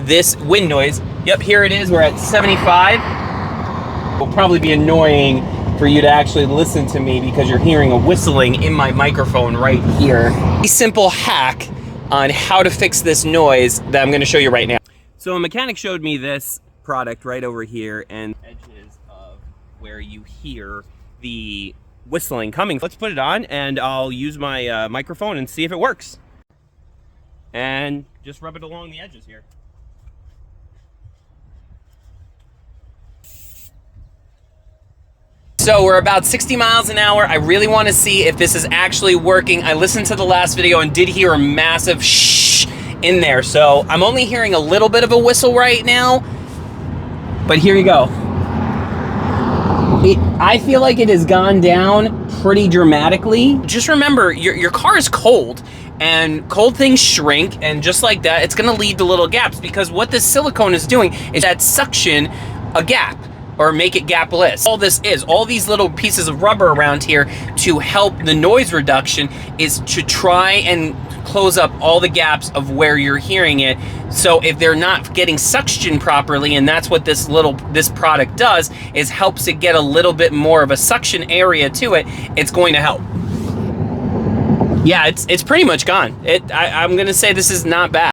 this wind noise. Yep, here it is, we're at 75. It'll probably be annoying for you to actually listen to me because you're hearing a whistling in my microphone right here. A simple hack on how to fix this noise that I'm gonna show you right now. So a mechanic showed me this product right over here and edges of where you hear the whistling coming. Let's put it on and I'll use my microphone and see if it works. And just rub it along the edges here. So we're about 60 miles an hour. I really want to see if this is actually working. I listened to the last video and did hear a massive shh in there. So I'm only hearing a little bit of a whistle right now, but here you go. I feel like it has gone down pretty dramatically. Just remember, your car is cold, and cold things shrink, and just like that, it's gonna lead to little gaps, because what this silicone is doing is that suction a gap, or make it gapless. All this is, all these little pieces of rubber around here to help the noise reduction is to try and close up all the gaps of where you're hearing it. So if they're not getting suction properly, and that's what this product does, is helps it get a little bit more of a suction area to it, it's going to help. Yeah, it's pretty much gone. I'm gonna say this is not bad.